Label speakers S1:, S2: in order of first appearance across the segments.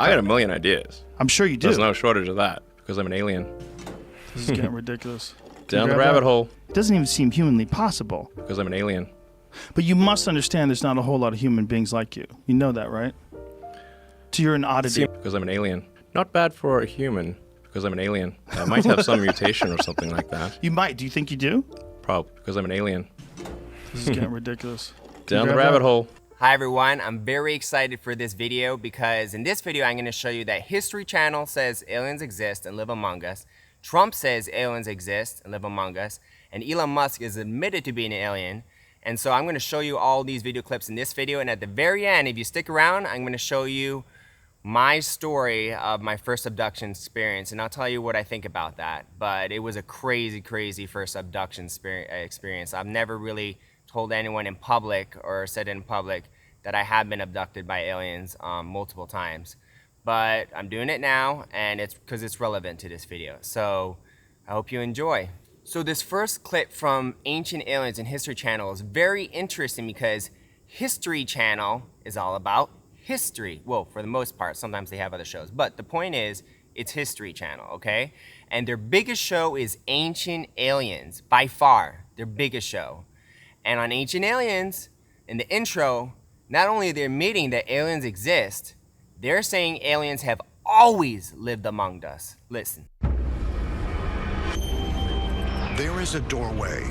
S1: I got a million ideas.
S2: I'm sure you do.
S1: There's no shortage of that, because I'm an alien.
S2: This is getting ridiculous.
S1: Down the rabbit hole,
S2: It doesn't even seem humanly possible.
S1: because I'm an alien.
S2: But you must understand there's not a whole lot of human beings like you. You know that, right? So you're an oddity.
S1: Because I'm an alien. Not bad for a human, because I'm an alien. I might have some mutation or something like that.
S2: You might. Do you think you do?
S1: Probably, because I'm an alien.
S2: This is getting ridiculous.
S1: Down the rabbit hole.
S3: Hi everyone, I'm very excited for this video because in this video I'm going to show you that History Channel says aliens exist and live among us, Trump says aliens exist and live among us, and Elon Musk is admitted to being an alien. And so I'm going to show you all these video clips in this video, and at the very end, if you stick around, I'm going to show you my story of my first abduction experience, and I'll tell you what I think about that. But it was a crazy first abduction experience. I've never really told anyone in public or said in public that I have been abducted by aliens multiple times. But I'm doing it now, and it's because it's relevant to this video. So I hope you enjoy. So this first clip from Ancient Aliens and History Channel is very interesting because History Channel is all about history. Well, for the most part, sometimes they have other shows. But the point is, it's History Channel, okay? And their biggest show is Ancient Aliens, by far, their biggest show. And on Ancient Aliens, in the intro, not only are they admitting that aliens exist, they're saying aliens have always lived among us. Listen.
S4: There is a doorway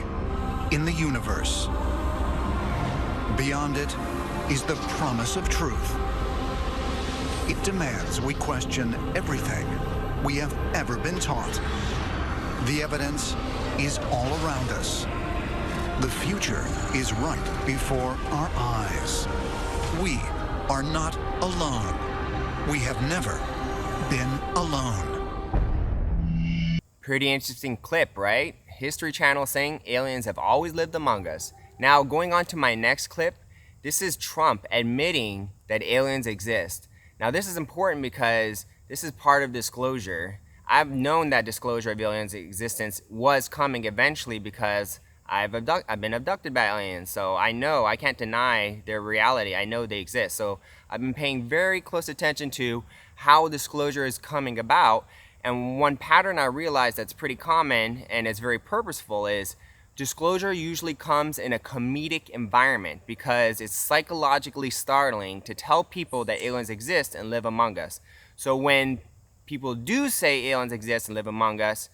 S4: in the universe. Beyond it is the promise of truth. It demands we question everything we have ever been taught. The evidence is all around us. The future is right before our eyes. We are not alone. We have never been alone.
S3: Pretty interesting clip, right? History Channel saying aliens have always lived among us. Now, going on to my next clip, this is Trump admitting that aliens exist. Now, this is important because this is part of disclosure. I've known that disclosure of aliens' existence was coming eventually because I've been abducted by aliens, so I know, I can't deny their reality. I know they exist. So I've been paying very close attention to how disclosure is coming about. And one pattern I realized that's pretty common and it's very purposeful is disclosure usually comes in a comedic environment because it's psychologically startling to tell people that aliens exist and live among us. So when people do say aliens exist and live among us,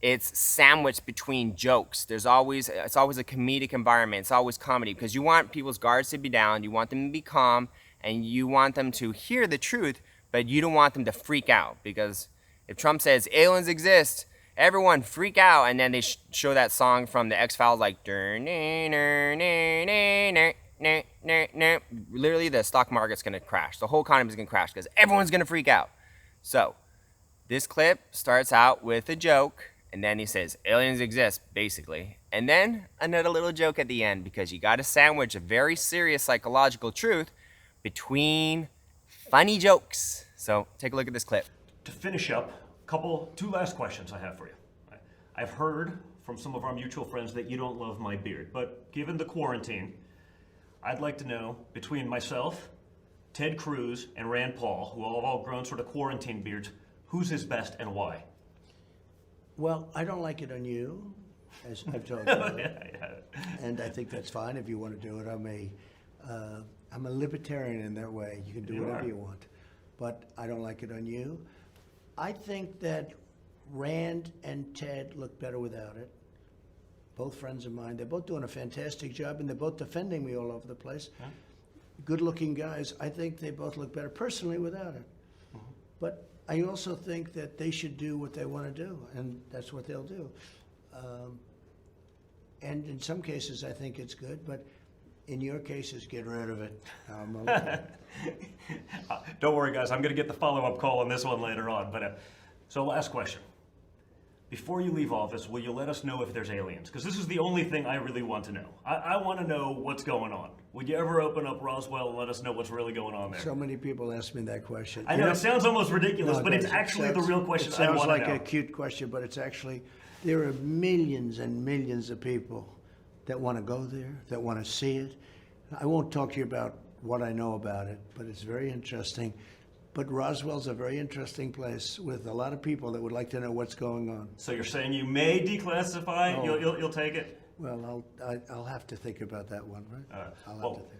S3: it's sandwiched between jokes. It's always a comedic environment. It's always comedy because you want people's guards to be down, you want them to be calm, and you want them to hear the truth, but you don't want them to freak out because if Trump says aliens exist, everyone freak out, and then they show that song from the X-Files like literally the stock market's gonna crash. The whole economy's gonna crash because everyone's gonna freak out. So this clip starts out with a joke, and then he says aliens exist, basically. And then another little joke at the end because you gotta sandwich a very serious psychological truth between funny jokes. So take a look at this clip.
S5: To finish up, two last questions I have for you. I've heard from some of our mutual friends that you don't love my beard, but given the quarantine, I'd like to know, between myself, Ted Cruz, and Rand Paul, who have all grown sort of quarantine beards, who's his best and why?
S6: Well, I don't like it on you, as I've told you, and I think that's fine if you want to do it. I'm a libertarian in that way. You can do whatever you want, but I don't like it on you. I think that Rand and Ted look better without it. Both friends of mine. They're both doing a fantastic job, and they're both defending me all over the place. Huh? Good-looking guys. I think they both look better personally without it. But I also think that they should do what they want to do, and that's what they'll do. And in some cases, I think it's good, but in your cases, get rid of it.
S5: Don't worry, guys. I'm going to get the follow-up call on this one later on. But so last question. Before you leave office, will you let us know if there's aliens? Because this is the only thing I really want to know. I want to know what's going on. Would you ever open up Roswell and let us know what's really going on there?
S6: So many people ask me that question.
S5: I know, it sounds almost ridiculous, but it's actually the real question I want to know.
S6: It sounds like a cute question, but it's actually, there are millions and millions of people that want to go there, that want to see it. I won't talk to you about what I know about it, but it's very interesting. But Roswell's a very interesting place with a lot of people that would like to know what's going on.
S5: So you're saying you may declassify?
S6: Oh.
S5: You'll take it?
S6: Well, I'll have to think about that one, right?
S5: All right.
S6: I'll have
S5: Well,
S6: to think.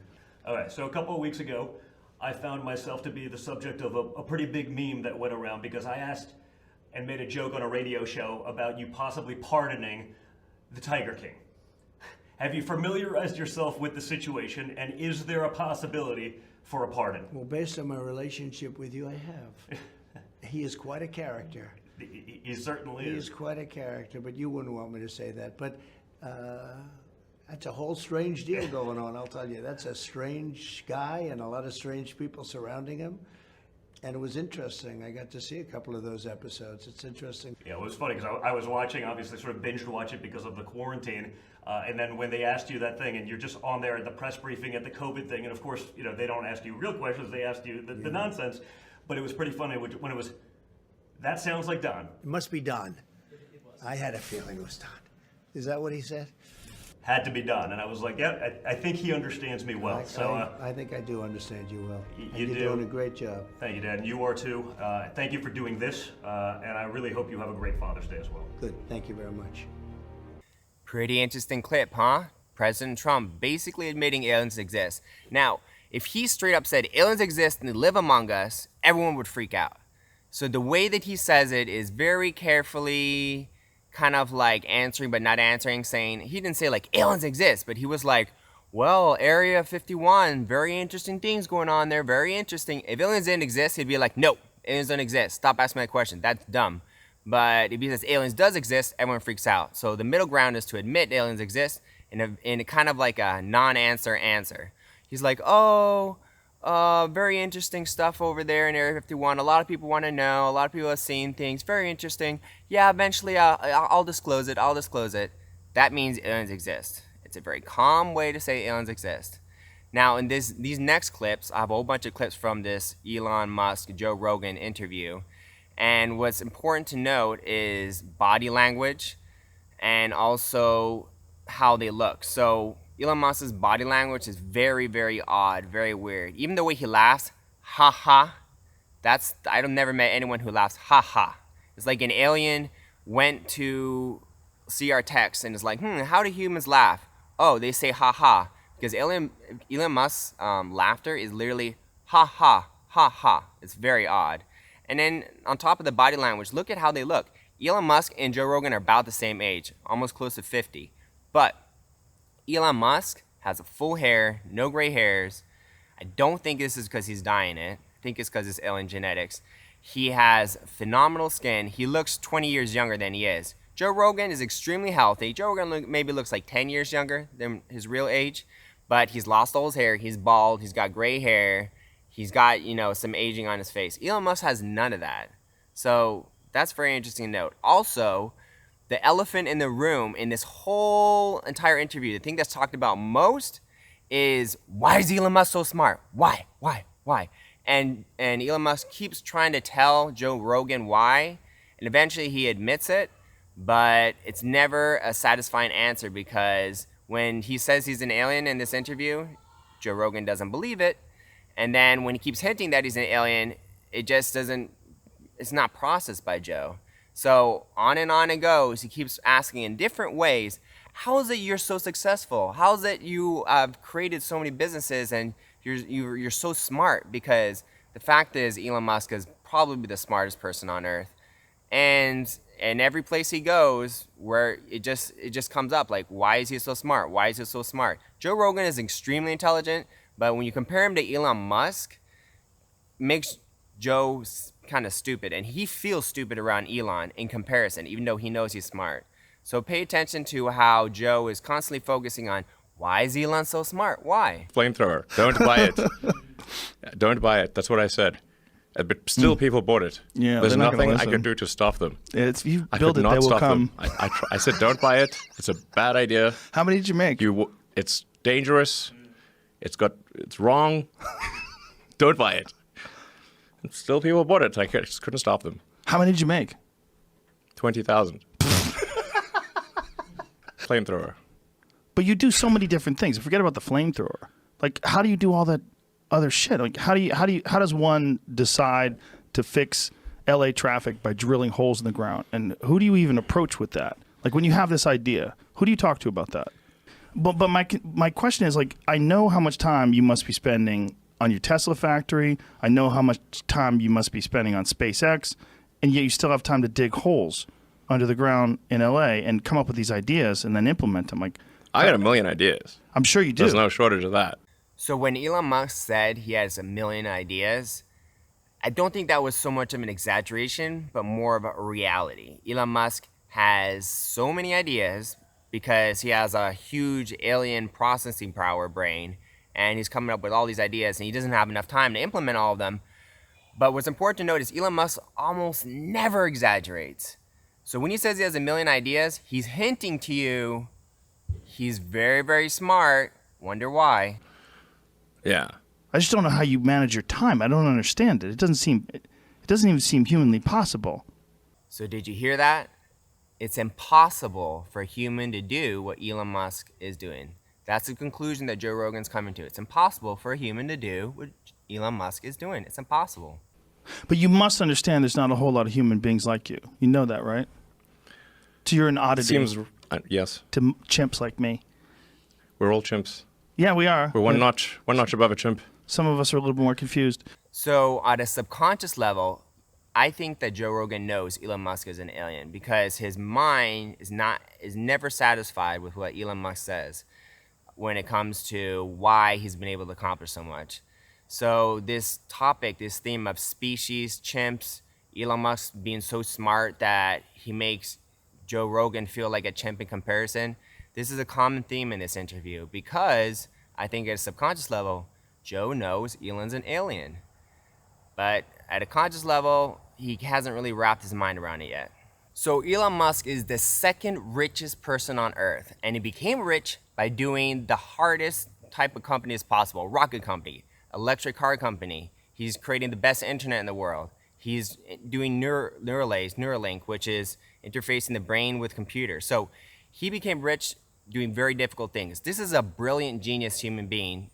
S5: all right. So a couple of weeks ago, I found myself to be the subject of a pretty big meme that went around because I asked and made a joke on a radio show about you possibly pardoning the Tiger King. Have you familiarized yourself with the situation, and is there a possibility for a pardon?
S6: Well, based on my relationship with you, I have. He is quite a character.
S5: He certainly
S6: He
S5: is.
S6: is quite a character, but you wouldn't want me to say that. But that's a whole strange deal going on, I'll tell you. That's a strange guy and a lot of strange people surrounding him. And it was interesting. I got to see a couple of those episodes. It's interesting.
S5: Yeah, it was funny because I was watching, obviously sort of binged watch it because of the quarantine. And then when they asked you that thing and you're just on there at the press briefing at the COVID thing, and of course, you know, they don't ask you real questions, they ask you the nonsense. But it was pretty funny when it was, that sounds like Don.
S6: It must be Don. I had a feeling it was Don. Is that what he said?
S5: Had to be done. And I was like, yeah, I think he understands me well.
S6: I think I do understand you well.
S5: You
S6: You're
S5: do.
S6: doing a great job.
S5: Thank you, Dad. And you are too. Thank you for doing this. And I really hope you have a great Father's Day as well.
S6: Good. Thank you very much.
S3: Pretty interesting clip, huh? President Trump basically admitting aliens exist. Now, if he straight up said aliens exist and they live among us, everyone would freak out. So the way that he says it is very carefully kind of like answering but not answering, saying, he didn't say like aliens exist, but he was like, well, Area 51, very interesting things going on there, very interesting. If aliens didn't exist, he'd be like, no, aliens don't exist. Stop asking that question. That's dumb. But if he says aliens does exist, everyone freaks out. So the middle ground is to admit aliens exist in a kind of like a non-answer answer. He's like, oh, very interesting stuff over there in Area 51. A lot of people want to know. A lot of people have seen things. Very interesting. Yeah, eventually I'll disclose it. I'll disclose it. That means aliens exist. It's a very calm way to say aliens exist. Now, in these next clips, I have a whole bunch of clips from this Elon Musk, Joe Rogan interview. And what's important to note is body language and also how they look. So Elon Musk's body language is very, very odd, very weird. Even the way he laughs, ha ha, I've never met anyone who laughs ha ha. It's like an alien went to see our text and is like, how do humans laugh? Oh, they say ha ha. Because Elon Musk's laughter is literally ha ha, ha ha. It's very odd. And then on top of the body language, look at how they look. Elon Musk and Joe Rogan are about the same age, almost close to 50. But Elon Musk has a full hair, no gray hairs. I don't think this is because he's dyeing it. I think it's because it's alien genetics. He has phenomenal skin. He looks 20 years younger than he is. Joe Rogan is extremely healthy. Joe Rogan maybe looks like 10 years younger than his real age, but he's lost all his hair. He's bald. He's got gray hair. He's got, some aging on his face. Elon Musk has none of that. So that's very interesting to note. Also, the elephant in the room in this whole entire interview, the thing that's talked about most is, why is Elon Musk so smart? Why? And Elon Musk keeps trying to tell Joe Rogan why, and eventually he admits it, but it's never a satisfying answer because when he says he's an alien in this interview, Joe Rogan doesn't believe it. And then when he keeps hinting that he's an alien, it just doesn't, it's not processed by Joe. So on it goes. He keeps asking in different ways, how is it you're so successful? How is it you have created so many businesses and you're so smart? Because the fact is Elon Musk is probably the smartest person on earth. And every place he goes where it just comes up like, why is he so smart? Why is he so smart? Joe Rogan is extremely intelligent, but when you compare him to Elon Musk, makes Joe kind of stupid, and he feels stupid around Elon in comparison, even though he knows he's smart. So pay attention to how Joe is constantly focusing on, why is Elon so smart? Why?
S1: Flamethrower. Don't buy it. Don't buy it. That's what I said. But still, people bought it.
S2: Yeah,
S1: there's
S2: they're not gonna
S1: nothing I
S2: listen.
S1: could do to stop them.
S2: If you
S1: I
S2: build
S1: could
S2: it,
S1: not
S2: they will
S1: stop
S2: come.
S1: them. I said, don't buy it. It's a bad idea.
S2: How many did you make?
S1: It's dangerous. It's wrong. Don't buy it. And still, people bought it. I just couldn't stop them.
S2: How many did you make?
S1: 20,000. Flamethrower.
S2: But you do so many different things. Forget about the flamethrower. Like, how do you do all that other shit. Like how does one decide to fix LA traffic by drilling holes in the ground? And who do you even approach with that? Like when you have this idea, who do you talk to about that? But my question is, like, I know how much time you must be spending on your Tesla factory. I know how much time you must be spending on SpaceX, and yet you still have time to dig holes under the ground in LA and come up with these ideas and then implement them. Like,
S1: I got a million ideas.
S2: I'm sure you do.
S1: There's no shortage of that.
S3: So when Elon Musk said he has a million ideas, I don't think that was so much of an exaggeration, but more of a reality. Elon Musk has so many ideas because he has a huge alien processing power brain, and he's coming up with all these ideas, and he doesn't have enough time to implement all of them. But what's important to note is Elon Musk almost never exaggerates. So when he says he has a million ideas, he's hinting to you he's very, very smart. Wonder why.
S1: Yeah.
S2: I just don't know how you manage your time. I don't understand it. It doesn't even seem humanly possible.
S3: So did you hear that? It's impossible for a human to do what Elon Musk is doing. That's the conclusion that Joe Rogan's coming to. It's impossible for a human to do what Elon Musk is doing. It's impossible.
S2: But you must understand there's not a whole lot of human beings like you. You know that, right? So you're an oddity.
S1: Seems, yes.
S2: To chimps like me.
S1: We're all chimps.
S2: Yeah, we are.
S1: We're one notch above a chimp.
S2: Some of us are a little more confused.
S3: So at a subconscious level, I think that Joe Rogan knows Elon Musk is an alien because his mind is never satisfied with what Elon Musk says when it comes to why he's been able to accomplish so much. So this topic, this theme of species, chimps, Elon Musk being so smart that he makes Joe Rogan feel like a chimp in comparison, this is a common theme in this interview because I think at a subconscious level, Joe knows Elon's an alien. But at a conscious level, he hasn't really wrapped his mind around it yet. So Elon Musk is the second richest person on Earth, and he became rich by doing the hardest type of company as possible, rocket company, electric car company. He's creating the best internet in the world. He's doing Neuralink, which is interfacing the brain with computers. So he became rich doing very difficult things. This is a brilliant, genius human being,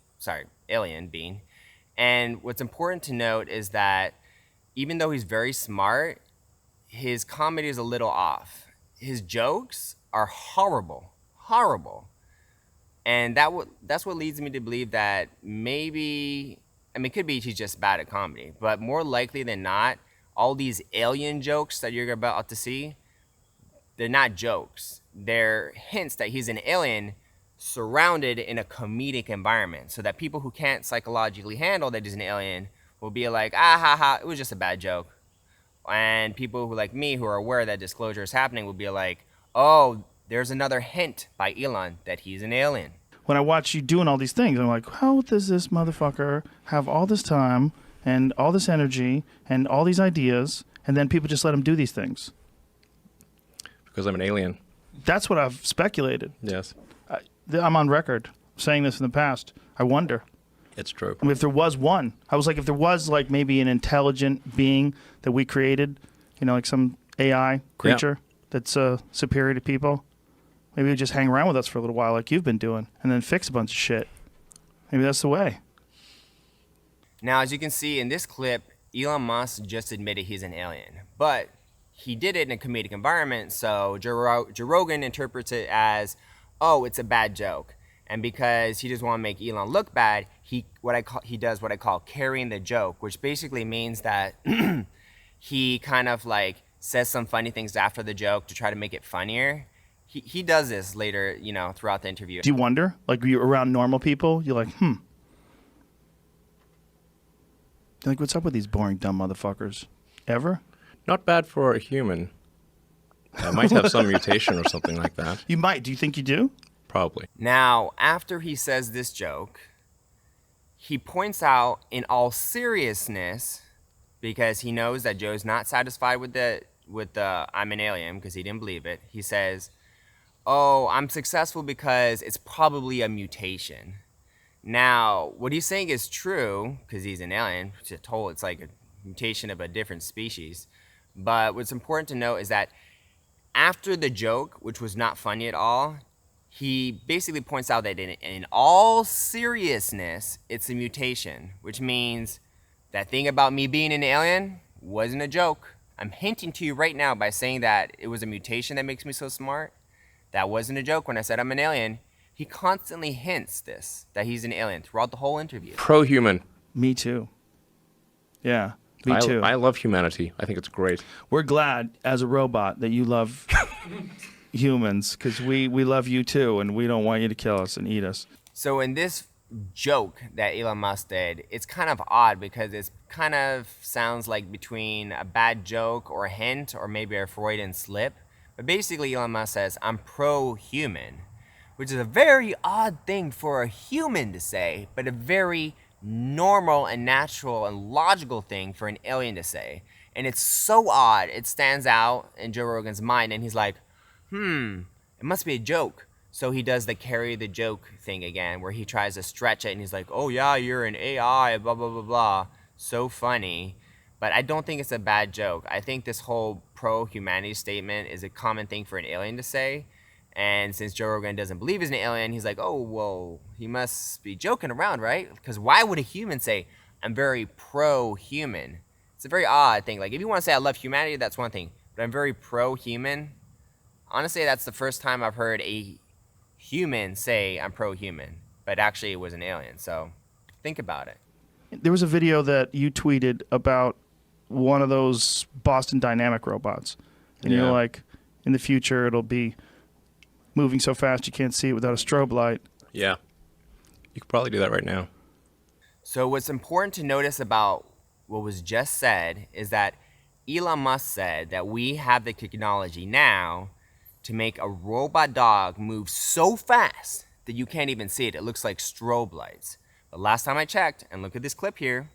S3: alien being. And what's important to note is that even though he's very smart, his comedy is a little off. His jokes are horrible. And that's what leads me to believe that maybe, it could be he's just bad at comedy, but more likely than not, all these alien jokes that you're about to see, they're not jokes. They're hints that he's an alien surrounded in a comedic environment so that people who can't psychologically handle that he's an alien will be like, ah, ha, ha, it was just a bad joke. And people who like me who are aware that disclosure is happening will be like, oh, there's another hint by Elon that he's an alien.
S2: When I watch you doing all these things, I'm like, how does this motherfucker have all this time and all this energy and all these ideas, and then people just let him do these things?
S1: Because I'm an alien.
S2: That's what I've speculated.
S1: Yes.
S2: I'm on record saying this in the past. I wonder.
S1: It's true.
S2: I mean, if there was one, I was like, if there was like maybe an intelligent being that we created, like some AI creature that's superior to people, maybe it would just hang around with us for a little while like you've been doing and then fix a bunch of shit. Maybe that's the way.
S3: Now, as you can see in this clip, Elon Musk just admitted he's an alien, but he did it in a comedic environment, so Joe Rogan interprets it as, oh, it's a bad joke. And because he doesn't want to make Elon look bad, he does what I call carrying the joke, which basically means that he kind of like says some funny things after the joke to try to make it funnier. He does this later, throughout the interview.
S2: Do you wonder, like you're around normal people, you're like, You're like, what's up with these boring, dumb motherfuckers? Ever?
S1: Not bad for a human. I might have some mutation or something like that.
S2: You might. Do you think you do?
S1: Probably.
S3: Now, after he says this joke, he points out in all seriousness, because he knows that Joe's not satisfied with the I'm an alien because he didn't believe it. He says, oh, I'm successful because it's probably a mutation. Now, what he's saying is true because he's an alien. It's like a mutation of a different species. But what's important to note is that after the joke, which was not funny at all, he basically points out that in all seriousness, it's a mutation, which means that thing about me being an alien wasn't a joke. I'm hinting to you right now by saying that it was a mutation that makes me so smart. That wasn't a joke when I said I'm an alien. He constantly hints this, that he's an alien throughout the whole interview.
S1: Pro-human.
S2: Me too. Yeah, me too.
S1: I love humanity. I think it's great.
S2: We're glad, as a robot, that you love humans, because we love you too, and we don't want you to kill us and eat us.
S3: So in this joke that Elon Musk did, it's kind of odd because it kind of sounds like between a bad joke or a hint or maybe a Freudian slip. But basically Elon Musk says, I'm pro-human, which is a very odd thing for a human to say, but a very normal and natural and logical thing for an alien to say. And it's so odd, it stands out in Joe Rogan's mind, and he's like, it must be a joke. So he does the carry the joke thing again, where he tries to stretch it, and he's like, oh yeah, you're an AI, blah, blah, blah, blah. So funny. But I don't think it's a bad joke. I think this whole pro-humanity statement is a common thing for an alien to say. And since Joe Rogan doesn't believe he's an alien, he's like, oh, well, he must be joking around, right? Because why would a human say, I'm very pro-human? It's a very odd thing. Like, if you want to say I love humanity, that's one thing. But I'm very pro-human. Honestly, that's the first time I've heard a human say I'm pro-human. But actually, it was an alien. So think about it.
S2: There was a video that you tweeted about one of those Boston Dynamic robots. And you're like, in the future, it'll be moving so fast you can't see it without a strobe light.
S1: Yeah. You could probably do that right now.
S3: So what's important to notice about what was just said is that Elon Musk said that we have the technology now to make a robot dog move so fast that you can't even see it. It looks like strobe lights. But last time I checked, and look at this clip here,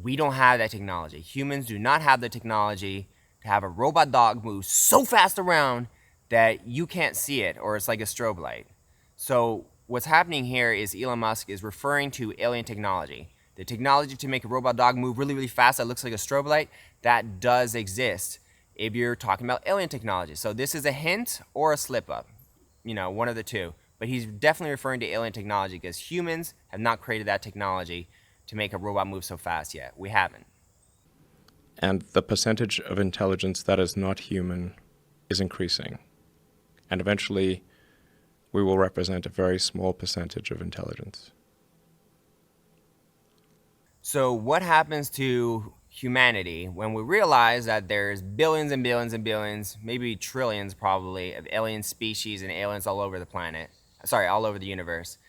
S3: we don't have that technology. Humans do not have the technology to have a robot dog move so fast around that you can't see it, or it's like a strobe light. So what's happening here is Elon Musk is referring to alien technology. The technology to make a robot dog move really, really fast that looks like a strobe light, that does exist if you're talking about alien technology. So this is a hint or a slip up, you know, one of the two. But he's definitely referring to alien technology because humans have not created that technology to make a robot move so fast yet. We haven't.
S1: And the percentage of intelligence that is not human is increasing. And eventually, we will represent a very small percentage of intelligence.
S3: So what happens to humanity when we realize that there's billions and billions and billions, maybe trillions probably, of alien species and aliens all over the planet, all over the universe?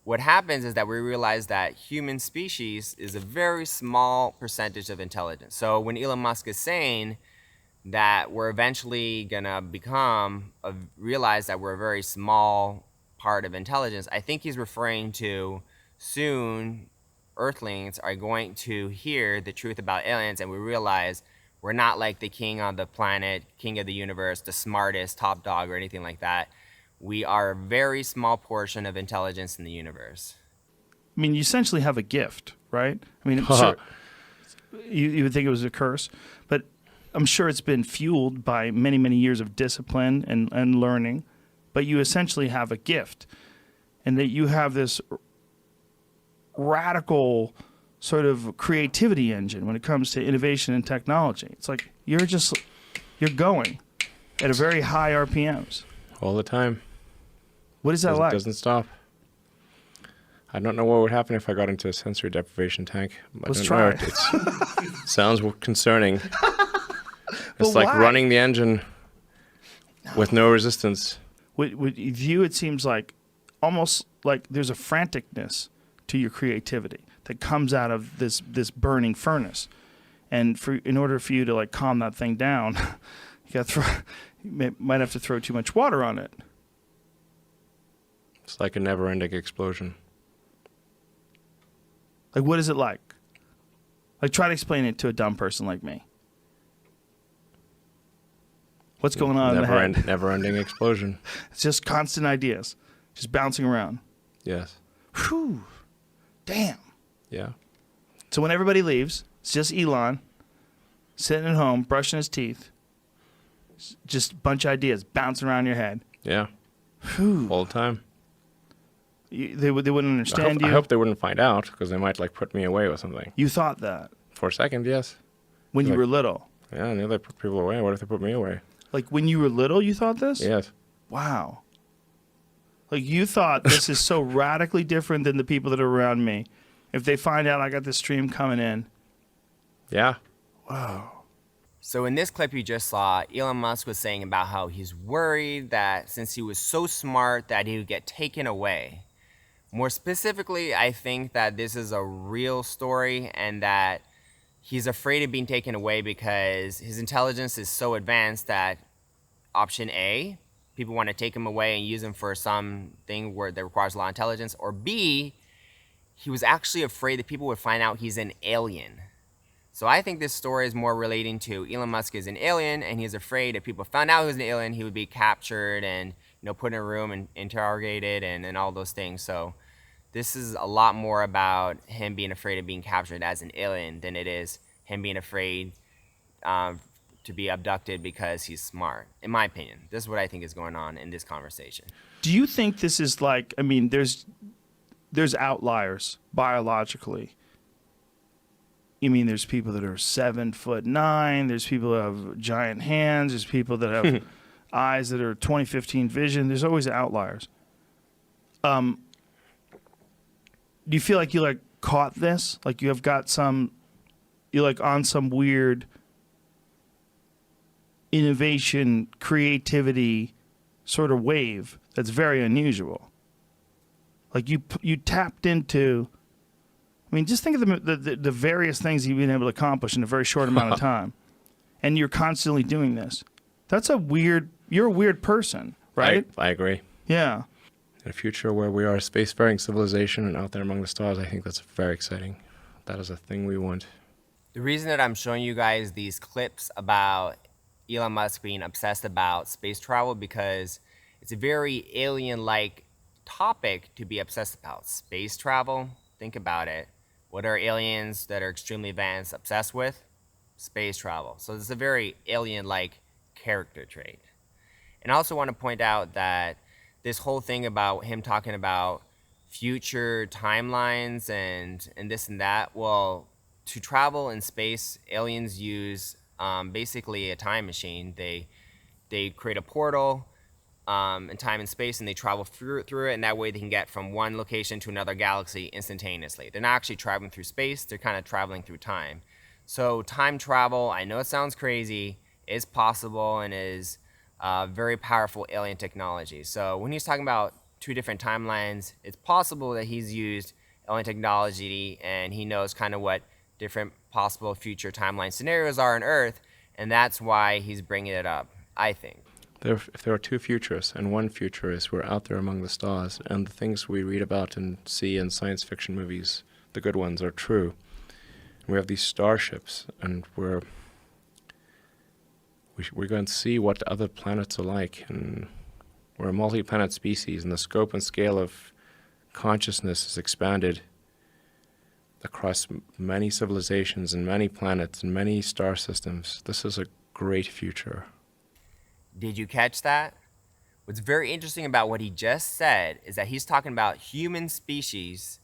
S3: What happens is that we realize that human species is a very small percentage of intelligence. So when Elon Musk is saying that we're eventually gonna realize that we're a very small part of intelligence, I think he's referring to soon Earthlings are going to hear the truth about aliens, and we realize we're not like the king on the planet, king of the universe, the smartest, top dog, or anything like that. We are a very small portion of intelligence in the universe.
S2: I mean, you essentially have a gift, right? I mean, sure, you would think it was a curse, but I'm sure it's been fueled by many, many years of discipline and learning. But you essentially have a gift, and that you have this radical sort of creativity engine when it comes to innovation and technology. It's like you're going at a very high RPMs.
S1: All the time.
S2: What is that like?
S1: It doesn't stop. I don't know what would happen if I got into a sensory deprivation tank.
S2: Let's try it.
S1: It sounds concerning. It's like
S2: why?
S1: running the engine with no resistance.
S2: With you, it seems like almost like there's a franticness to your creativity that comes out of this burning furnace. And in order for you to like calm that thing down, you might have to throw too much water on it.
S1: It's like a never-ending explosion.
S2: Like, what is it like? Like, try to explain it to a dumb person like me. What's going on in the head?
S1: Never-ending explosion.
S2: It's just constant ideas, just bouncing around.
S1: Yes.
S2: Whew. Damn.
S1: Yeah.
S2: So when everybody leaves, it's just Elon sitting at home, brushing his teeth. Just a bunch of ideas bouncing around your head.
S1: Yeah.
S2: Whew.
S1: All the time.
S2: They wouldn't understand you.
S1: I hope they wouldn't find out, because they might like put me away with something.
S2: You thought that
S1: For a second, yes.
S2: when you
S1: Like-
S2: were little.
S1: Yeah, I knew they put people away. What if they put me away?
S2: Like when you were little, you thought this?
S1: Yes.
S2: Wow. Like you thought this is so radically different than the people that are around me. If they find out I got this stream coming in.
S1: Yeah.
S2: Wow.
S3: So in this clip you just saw, Elon Musk was saying about how he's worried that since he was so smart that he would get taken away. More specifically, I think that this is a real story and that he's afraid of being taken away because his intelligence is so advanced that option A, people want to take him away and use him for something where that requires a lot of intelligence, or B, he was actually afraid that people would find out he's an alien. So I think this story is more relating to Elon Musk is an alien, and he's afraid if people found out he was an alien, he would be captured and put in a room and interrogated and all those things. So this is a lot more about him being afraid of being captured as an alien than it is him being afraid to be abducted because he's smart. In my opinion, this is what I think is going on in this conversation.
S2: Do you think this is like, I mean, there's outliers biologically. You mean there's people that are 7'9", there's people that have giant hands, there's people that have eyes that are 20/15 vision. There's always outliers. Do you feel like you like caught this? Like you have got you're like on some weird innovation, creativity sort of wave that's very unusual. Like you tapped into, I mean, just think of the various things you've been able to accomplish in a very short amount of time. And you're constantly doing this. You're a weird person, right?
S1: I agree.
S2: Yeah.
S1: In a future where we are a spacefaring civilization and out there among the stars, I think that's very exciting. That is a thing we want.
S3: The reason that I'm showing you guys these clips about Elon Musk being obsessed about space travel because it's a very alien-like topic to be obsessed about. Space travel, think about it. What are aliens that are extremely advanced obsessed with? Space travel. So it's a very alien-like character trait. And I also want to point out that this whole thing about him talking about future timelines and this and that, well, to travel in space, aliens use basically a time machine. They create a portal in time and space, and they travel through it, and that way they can get from one location to another galaxy instantaneously. They're not actually traveling through space, they're kind of traveling through time. So time travel, I know it sounds crazy, is possible and is very powerful alien technology. So when he's talking about two different timelines, it's possible that he's used alien technology and he knows kind of what different possible future timeline scenarios are on Earth, and that's why he's bringing it up, I think.
S1: If there are two futurists, and one futurist, we're out there among the stars, and the things we read about and see in science fiction movies, the good ones, are true. We have these starships, and we're going to see what other planets are like, and we're a multi-planet species, and the scope and scale of consciousness is expanded across many civilizations and many planets and many star systems. This is a great future.
S3: Did you catch that? What's very interesting about what he just said is that he's talking about human species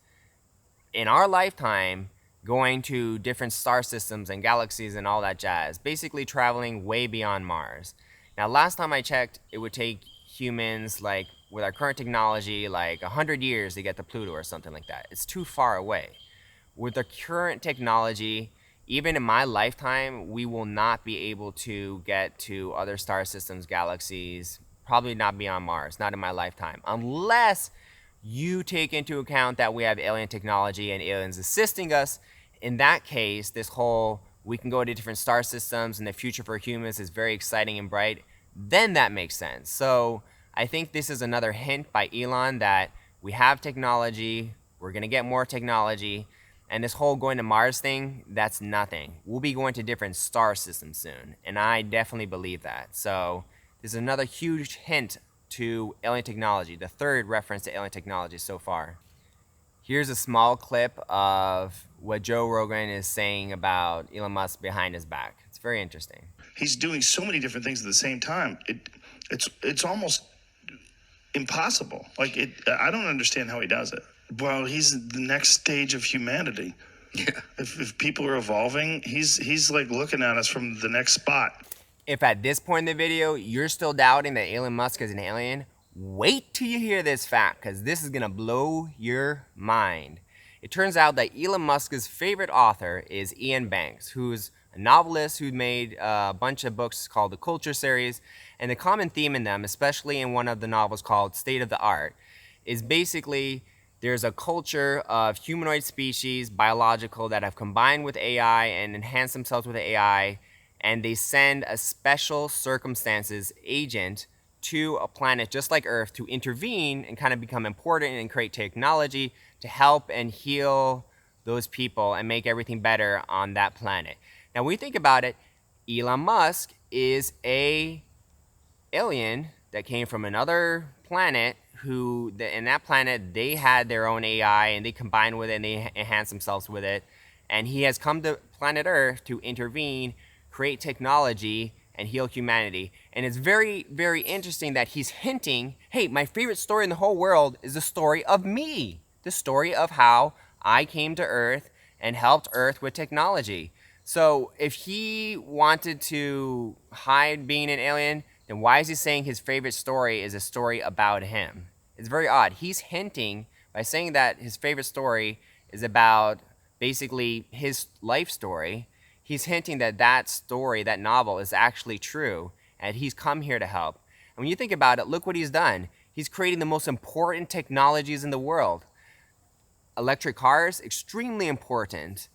S3: in our lifetime going to different star systems and galaxies and all that jazz, basically traveling way beyond Mars. Now, last time I checked, it would take humans, like with our current technology, like 100 years to get to Pluto or something like that. It's too far away. With the current technology, even in my lifetime, we will not be able to get to other star systems, galaxies, probably not beyond Mars, not in my lifetime, unless you take into account that we have alien technology and aliens assisting us. In that case, this whole we can go to different star systems and the future for humans is very exciting and bright, then that makes sense. So I think this is another hint by Elon that we have technology, we're going to get more technology, And this whole going to Mars thing, that's nothing. We'll be going to different star systems soon. And I definitely believe that. So there's another huge hint to alien technology, the third reference to alien technology so far. Here's a small clip of what Joe Rogan is saying about Elon Musk behind his back. It's very interesting.
S7: He's doing so many different things at the same time. It's almost impossible. Like I don't understand how he does it. Well, he's the next stage of humanity. Yeah. If people are evolving, he's like looking at us from the next spot.
S3: If at this point in the video you're still doubting that Elon Musk is an alien, wait till you hear this fact, because this is gonna blow your mind. It turns out that Elon Musk's favorite author is Ian Banks, who's a novelist who made a bunch of books called the Culture series. And the common theme in them, especially in one of the novels called State of the Art, is basically there's a culture of humanoid species, biological, that have combined with AI and enhanced themselves with AI, and they send a special circumstances agent to a planet just like Earth to intervene and kind of become important and create technology to help and heal those people and make everything better on that planet. Now, when you think about it, Elon Musk is a alien that came from another planet who, in that planet, they had their own AI and they combined with it and they enhanced themselves with it. And he has come to planet Earth to intervene, create technology, and heal humanity. And it's very, very interesting that he's hinting, hey, my favorite story in the whole world is the story of me. The story of how I came to Earth and helped Earth with technology. So if he wanted to hide being an alien, then why is he saying his favorite story is a story about him? It's very odd. He's hinting by saying that his favorite story is about basically his life story. He's hinting that that story, that novel, is actually true, and he's come here to help. And when you think about it, look what he's done. He's creating the most important technologies in the world. Electric cars, extremely important.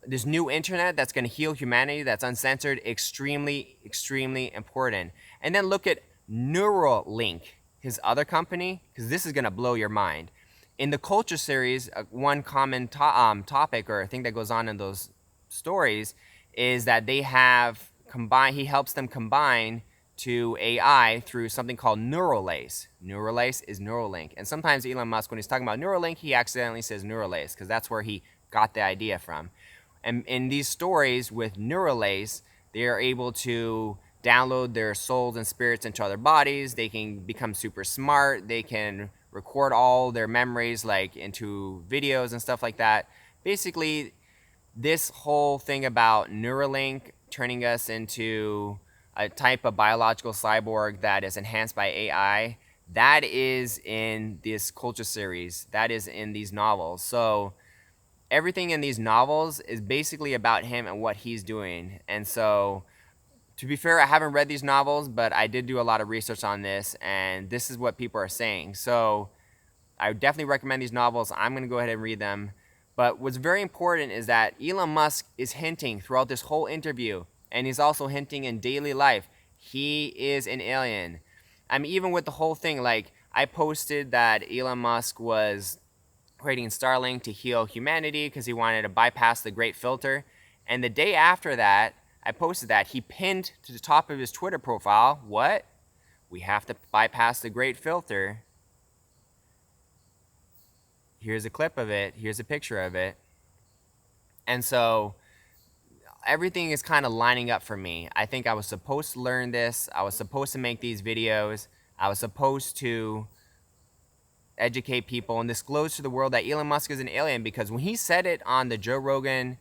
S3: This new internet that's going to heal humanity, that's uncensored, extremely, extremely important. And then look at Neuralink, his other company, because this is going to blow your mind. In the Culture series, one common topic or thing that goes on in those stories is that they have combined, he helps them combine to AI through something called Neuralink. Neuralink is Neuralink. And sometimes Elon Musk, when he's talking about Neuralink, he accidentally says Neuralink because that's where he got the idea from. And in these stories with Neuralink, they are able to download their souls and spirits into other bodies. They can become super smart. They can record all their memories like into videos and stuff like that. Basically, this whole thing about Neuralink turning us into a type of biological cyborg that is enhanced by AI, that is in this Culture series. That is in these novels. So everything in these novels is basically about him and what he's doing. And so, to be fair, I haven't read these novels, but I did do a lot of research on this, and this is what people are saying. So I would definitely recommend these novels. I'm going to go ahead and read them. But what's very important is that Elon Musk is hinting throughout this whole interview, and he's also hinting in daily life, he is an alien. I mean, even with the whole thing, like, I posted that Elon Musk was creating Starlink to heal humanity because he wanted to bypass the Great Filter. And the day after that, I posted that, he pinned to the top of his Twitter profile, what? We have to bypass the Great Filter. Here's a clip of it. Here's a picture of it. And so everything is kind of lining up for me. I think I was supposed to learn this. I was supposed to make these videos. I was supposed to educate people and disclose to the world that Elon Musk is an alien, because when he said it on the Joe Rogan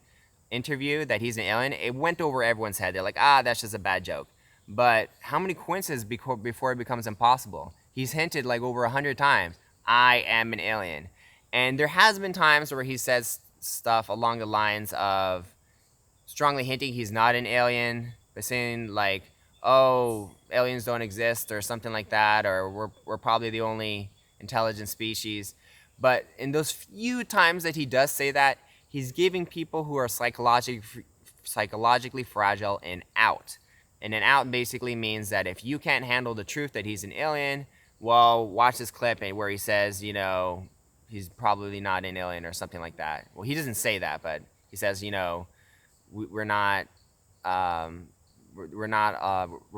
S3: interview that he's an alien, it went over everyone's head. They're like, that's just a bad joke. But how many coincidences before it becomes impossible? He's hinted like over 100 times, I am an alien. And there has been times where he says stuff along the lines of strongly hinting he's not an alien, but saying like, oh, aliens don't exist or something like that, or we're probably the only intelligent species. But in those few times that he does say that, he's giving people who are psychologically fragile an out. And an out basically means that if you can't handle the truth that he's an alien, well, watch this clip where he says, you know, he's probably not an alien or something like that. Well, he doesn't say that, but he says, you know, we're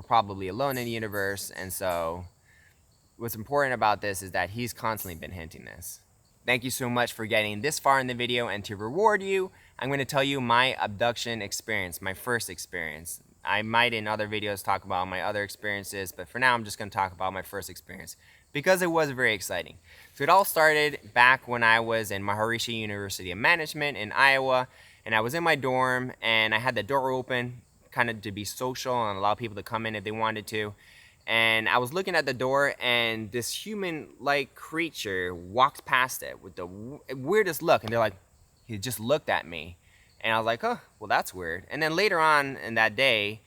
S3: probably alone in the universe. And so what's important about this is that he's constantly been hinting this. Thank you so much for getting this far in the video, and to reward you, I'm going to tell you my abduction experience, my first experience. I might in other videos talk about my other experiences, but for now I'm just going to talk about my first experience because it was very exciting. So it all started back when I was in Maharishi University of Management in Iowa, and I was in my dorm and I had the door open kind of to be social and allow people to come in if they wanted to. And I was looking at the door, and this human-like creature walked past it with the weirdest look. And they're like, he just looked at me. And I was like, oh, well, that's weird. And then later on in that day,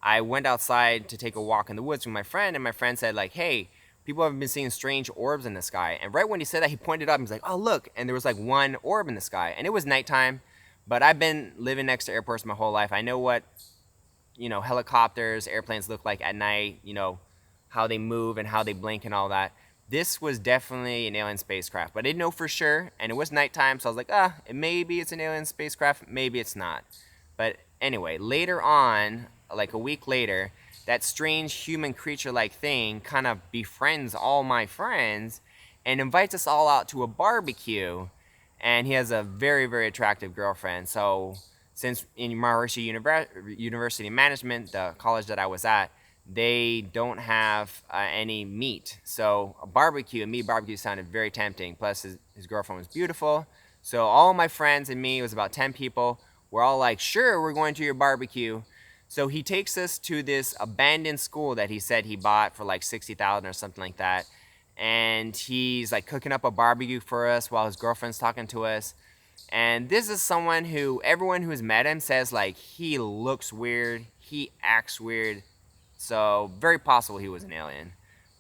S3: I went outside to take a walk in the woods with my friend. And my friend said, like, hey, people have been seeing strange orbs in the sky. And right when he said that, he pointed up and was like, oh, look. And there was like one orb in the sky. And it was nighttime. But I've been living next to airports my whole life. I know what, you know, helicopters, airplanes look like at night, you know, how they move and how they blink and all that. This was definitely an alien spacecraft, but I didn't know for sure, and it was nighttime, so I was like, maybe it's an alien spacecraft, maybe it's not. But anyway, later on, like a week later, that strange human creature-like thing kind of befriends all my friends and invites us all out to a barbecue, and he has a very, very attractive girlfriend. So since in Maharishi University Management, the college that I was at, they don't have any meat. So a barbecue, a meat barbecue sounded very tempting. Plus his girlfriend was beautiful. So all my friends and me, it was about 10 people, we're all like, sure, we're going to your barbecue. So he takes us to this abandoned school that he said he bought for like $60,000 or something like that. And he's like cooking up a barbecue for us while his girlfriend's talking to us. And this is someone who everyone who's met him says like he looks weird, he acts weird. So very possible he was an alien.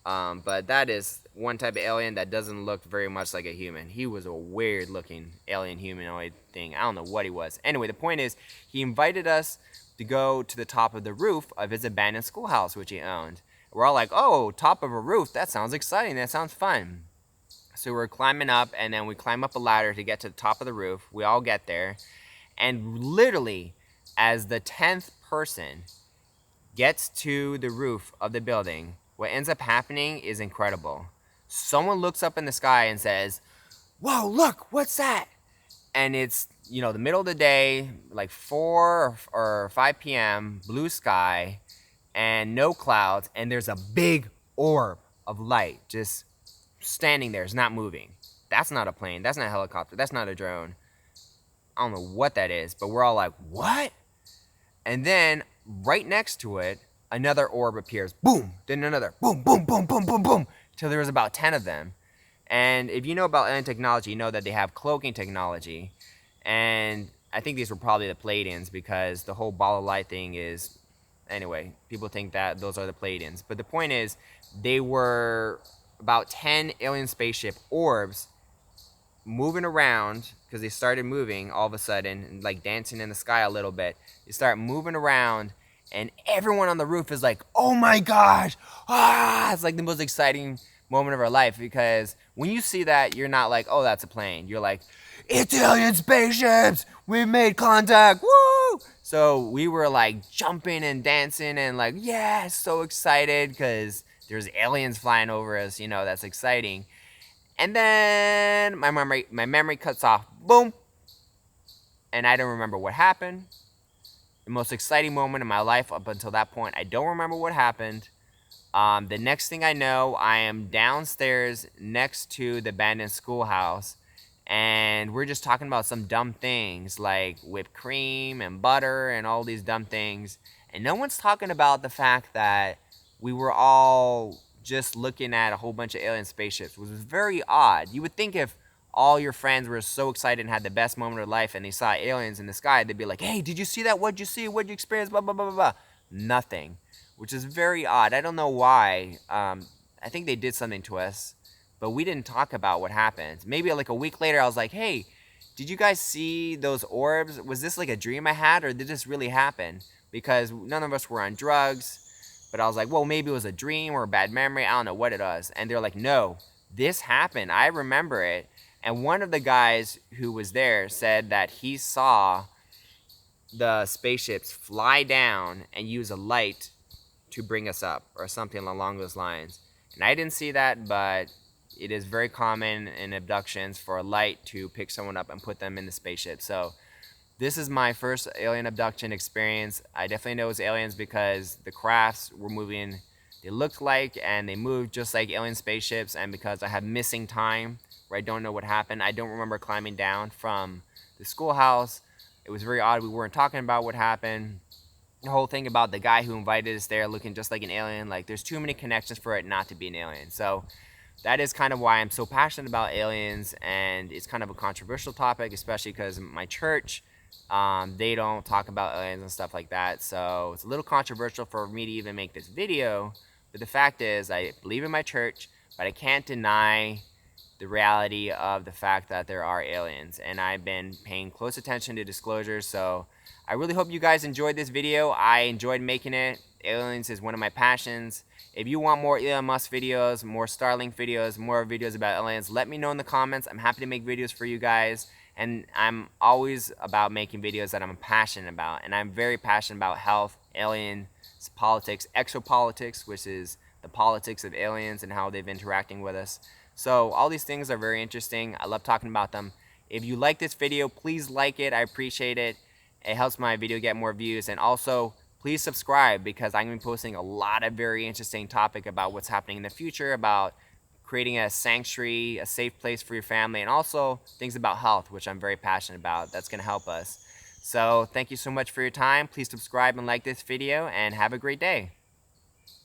S3: But that is one type of alien that doesn't look very much like a human. He was a weird looking alien humanoid thing. I don't know what he was. Anyway, the point is he invited us to go to the top of the roof of his abandoned schoolhouse, which he owned. We're all like, oh, top of a roof. That sounds exciting. That sounds fun. So we're climbing up, and then we climb up a ladder to get to the top of the roof. We all get there. And literally, as the 10th person gets to the roof of the building, what ends up happening is incredible. Someone looks up in the sky and says, whoa, look, what's that? And it's, you know, the middle of the day, like 4 or 5 p.m., blue sky, and no clouds, and there's a big orb of light just standing there. It's not moving. That's not a plane. That's not a helicopter. That's not a drone. I don't know what that is, but we're all like, what? And then right next to it, another orb appears. Boom! Then another. Boom, boom, boom, boom, boom, boom. Till there was about 10 of them. And if you know about alien technology, you know that they have cloaking technology. And I think these were probably the Pleiadians because the whole ball of light thing is... Anyway, people think that those are the Pleiadians. But the point is, they were about 10 alien spaceship orbs moving around because they started moving all of a sudden, like dancing in the sky a little bit. They start moving around, and everyone on the roof is like, oh my gosh, ah! It's like the most exciting moment of our life because when you see that, you're not like, oh, that's a plane. You're like, it's alien spaceships! We've made contact! Woo! So we were like jumping and dancing and like, yeah, so excited because there's aliens flying over us, you know, that's exciting. And then my memory cuts off, boom, and I don't remember what happened. The most exciting moment in my life up until that point, I don't remember what happened. The next thing I know, I am downstairs next to the abandoned schoolhouse, and we're just talking about some dumb things like whipped cream and butter and all these dumb things. And no one's talking about the fact that we were all just looking at a whole bunch of alien spaceships, which was very odd. You would think if all your friends were so excited and had the best moment of their life and they saw aliens in the sky, they'd be like, hey, did you see that? What'd you see? What'd you experience? Blah, blah, blah, blah, blah. Nothing, which is very odd. I don't know why. I think they did something to us, but we didn't talk about what happened. Maybe like a week later, I was like, hey, did you guys see those orbs? Was this like a dream I had, or did this really happen? Because none of us were on drugs. But I was like, well, maybe it was a dream or a bad memory. I don't know what it was. And they're like, no, this happened. I remember it. And one of the guys who was there said that he saw the spaceships fly down and use a light to bring us up or something along those lines. And I didn't see that, but it is very common in abductions for a light to pick someone up and put them in the spaceship. So this is my first alien abduction experience. I definitely know it's aliens because the crafts were moving, they looked like, and they moved just like alien spaceships. And because I have missing time where I don't know what happened, I don't remember climbing down from the schoolhouse. It was very odd. We weren't talking about what happened. The whole thing about the guy who invited us there looking just like an alien, like there's too many connections for it not to be an alien. So that is kind of why I'm so passionate about aliens, and it's kind of a controversial topic, especially because my church, they don't talk about aliens and stuff like that. So it's a little controversial for me to even make this video. But the fact is, I believe in my church, but I can't deny the reality of the fact that there are aliens. And I've been paying close attention to disclosures. So I really hope you guys enjoyed this video. I enjoyed making it. Aliens is one of my passions. If you want more Elon Musk videos, more Starlink videos, more videos about aliens, let me know in the comments. I'm happy to make videos for you guys. And I'm always about making videos that I'm passionate about. And I'm very passionate about health, aliens, politics, exopolitics, which is the politics of aliens and how they've been interacting with us. So all these things are very interesting. I love talking about them. If you like this video, please like it. I appreciate it. It helps my video get more views. And also, please subscribe, because I'm going to be posting a lot of very interesting topic about what's happening in the future, about creating a sanctuary, a safe place for your family, and also things about health, which I'm very passionate about. That's going to help us. So thank you so much for your time. Please subscribe and like this video, and have a great day.